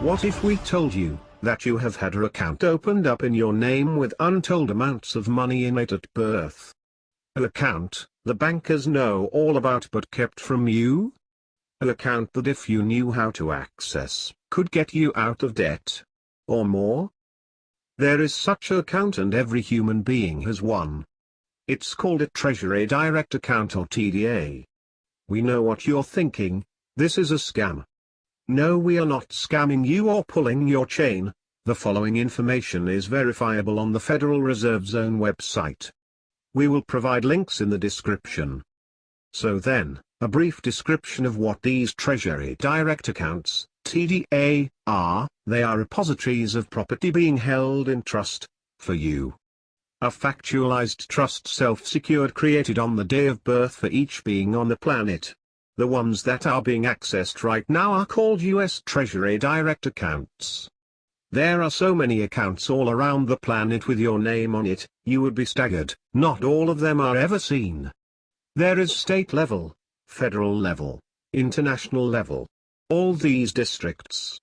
What if we told you that you have had an account opened up in your name with untold amounts of money in it at birth? An account the bankers know all about but kept from you? An account that if you knew how to access, could get you out of debt? Or more? There is such an account and every human being has one. It's called a Treasury Direct Account or TDA. We know what you're thinking, this is a scam. No, we are not scamming you or pulling your chain. The following information is verifiable on the Federal Reserve's own website. We will provide links in the description. So then, a brief description of what these Treasury Direct Accounts, TDA, are. They are repositories of property being held in trust, for you. A factualized trust self-secured created on the day of birth for each being on the planet. The ones that are being accessed right now are called US Treasury Direct Accounts. There are so many accounts all around the planet with your name on it, you would be staggered. Not all of them are ever seen. There is state level, federal level, international level. All these districts.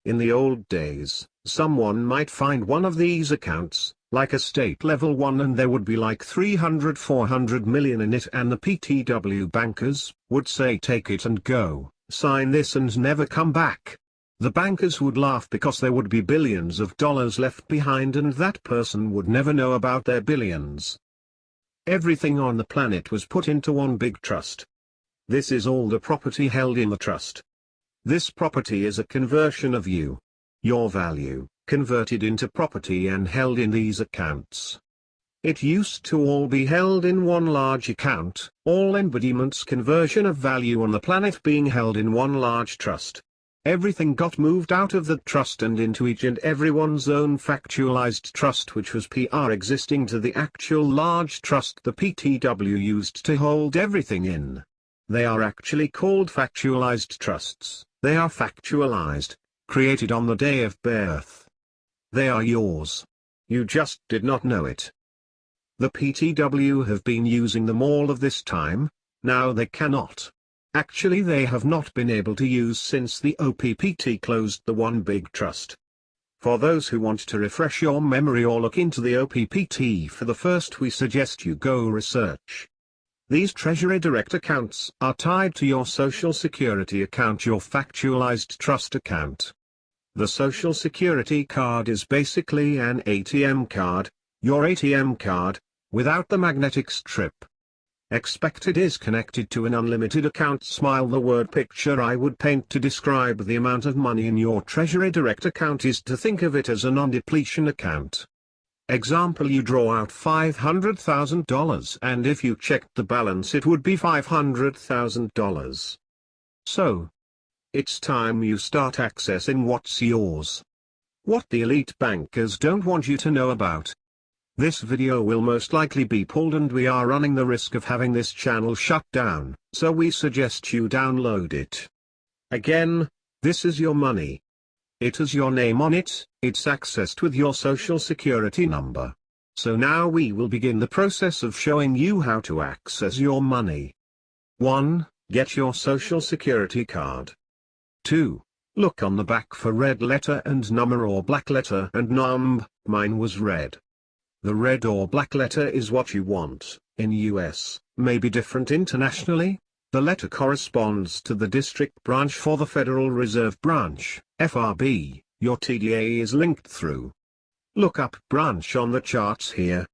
In the old days, someone might find one of these accounts, like a state level one, and there would be like 300-400 million in it, and the PTW bankers would say take it and go, sign this and never come back. The bankers would laugh because there would be billions of dollars left behind and that person would never know about their billions. Everything on the planet was put into one big trust. This is all the property held in the trust. This property is a conversion of you. Your value, converted into property and held in these accounts. It used to all be held in one large account, all embodiments conversion of value on the planet being held in one large trust. Everything got moved out of the trust and into each and everyone's own factualized trust, which was PR existing to the actual large trust the PTW used to hold everything in. They are actually called factualized trusts. They are factualized, created on the day of birth. They are yours. You just did not know it. The PTW have been using them all of this time, now they cannot. Actually, they have not been able to use since the OPPT closed the one big trust. For those who want to refresh your memory or look into the OPPT for the first, we suggest you go research. These Treasury Direct Accounts are tied to your Social Security account, your factualized trust account. The Social Security card is basically an ATM card, your ATM card, without the magnetic strip. Expect it is connected to an unlimited account. Smile. The word picture I would paint to describe the amount of money in your Treasury Direct account is to think of it as a non-depletion account. Example, you draw out $500,000 and if you checked the balance it would be $500,000. So, it's time you start accessing what's yours. What the elite bankers don't want you to know about. This video will most likely be pulled and we are running the risk of having this channel shut down, so we suggest you download it. Again, this is your money. It has your name on it, it's accessed with your Social Security number. So now we will begin the process of showing you how to access your money. 1. Get your Social Security card. 2. Look on the back for red letter and number or black letter and number. Mine was red. The red or black letter is what you want. In US, may be different internationally. The letter corresponds to the district branch for the Federal Reserve Branch, FRB, your TDA is linked through. Look up branch on the charts here.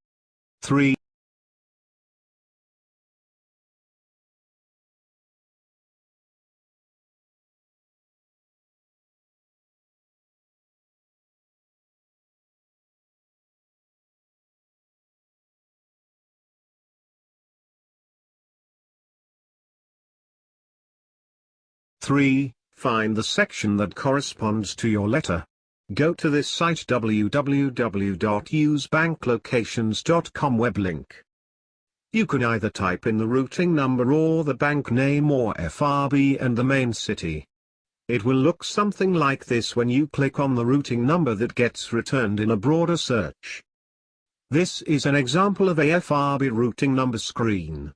3. Find the section that corresponds to your letter. Go to this site www.usebanklocations.com web link. You can either type in the routing number or the bank name or FRB and the main city. It will look something like this when you click on the routing number that gets returned in a broader search. This is an example of a FRB routing number screen.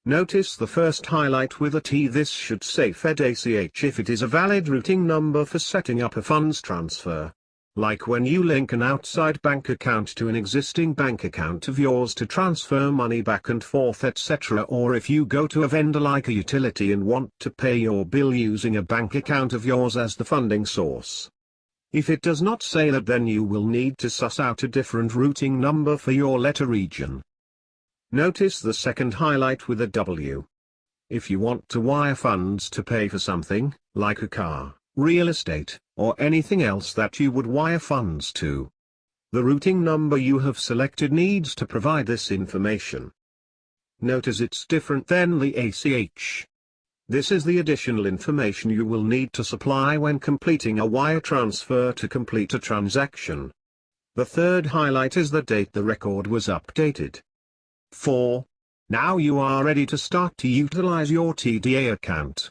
Notice the first highlight with a T. This should say Fed ACH if it is a valid routing number for setting up a funds transfer. Like when you link an outside bank account to an existing bank account of yours to transfer money back and forth, etc., or if you go to a vendor like a utility and want to pay your bill using a bank account of yours as the funding source. If it does not say that, then you will need to suss out a different routing number for your letter region. Notice the second highlight with a W. If you want to wire funds to pay for something, like a car, real estate, or anything else that you would wire funds to, the routing number you have selected needs to provide this information. Notice it's different than the ACH. This is the additional information you will need to supply when completing a wire transfer to complete a transaction. The third highlight is the date the record was updated. 4. Now you are ready to start to utilize your TDA account.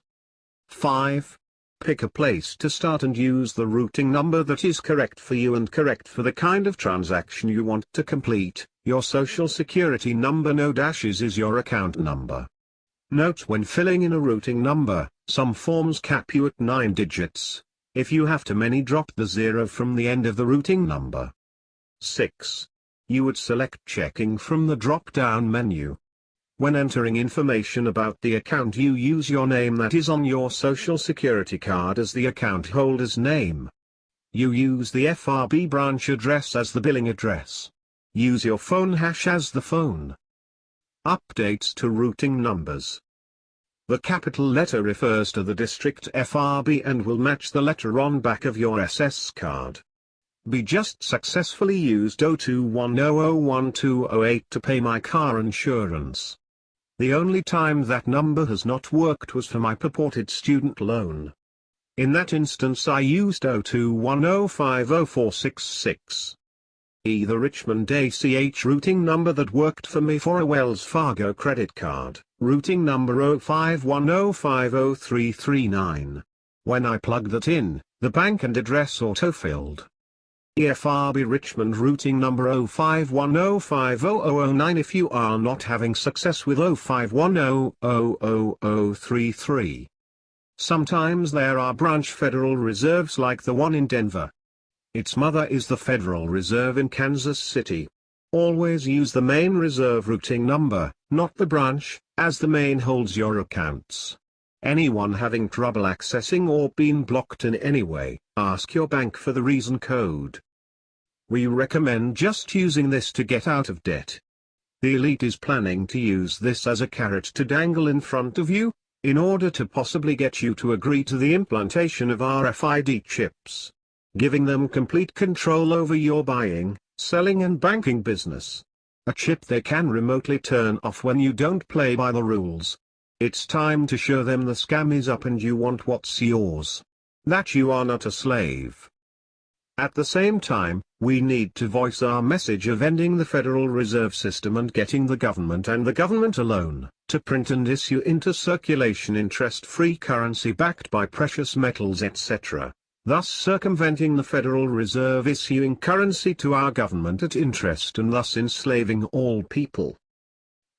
5. Pick a place to start and use the routing number that is correct for you and correct for the kind of transaction you want to complete. Your social security number, no dashes, is your account number. Note, when filling in a routing number, some forms cap you at 9 digits. If you have too many, drop the 0 from the end of the routing number. 6. You would select checking from the drop-down menu. When entering information about the account, you use your name that is on your social security card as the account holder's name. You use the FRB branch address as the billing address. Use your phone hash as the phone. Updates to routing numbers. The capital letter refers to the district FRB and will match the letter on back of your SS card. B just successfully used 021001208 to pay my car insurance. The only time that number has not worked was for my purported student loan. In that instance I used 021050466. E. The Richmond ACH routing number that worked for me for a Wells Fargo credit card, routing number 051050339. When I plugged that in, the bank and address auto-filled. EFRB Richmond routing number 051050009. If you are not having success with 051000033. Sometimes there are branch Federal Reserves like the one in Denver. Its mother is the Federal Reserve in Kansas City. Always use the main reserve routing number, not the branch, as the main holds your accounts. Anyone having trouble accessing or being blocked in any way, ask your bank for the reason code. We recommend just using this to get out of debt. The elite is planning to use this as a carrot to dangle in front of you, in order to possibly get you to agree to the implantation of RFID chips, giving them complete control over your buying, selling and banking business. A chip they can remotely turn off when you don't play by the rules. It's time to show them the scam is up and you want what's yours. That you are not a slave. At the same time, we need to voice our message of ending the Federal Reserve System and getting the government and the government alone, to print and issue into circulation interest-free currency backed by precious metals, etc., thus circumventing the Federal Reserve issuing currency to our government at interest and thus enslaving all people.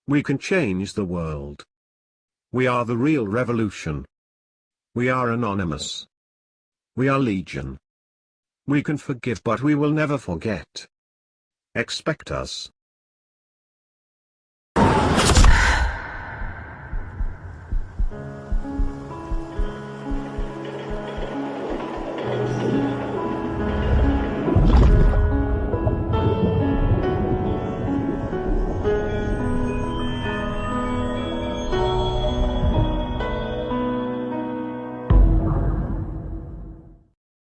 We can change the world. We are the real revolution. We are anonymous. We are legion. We can forgive, but we will never forget. Expect us.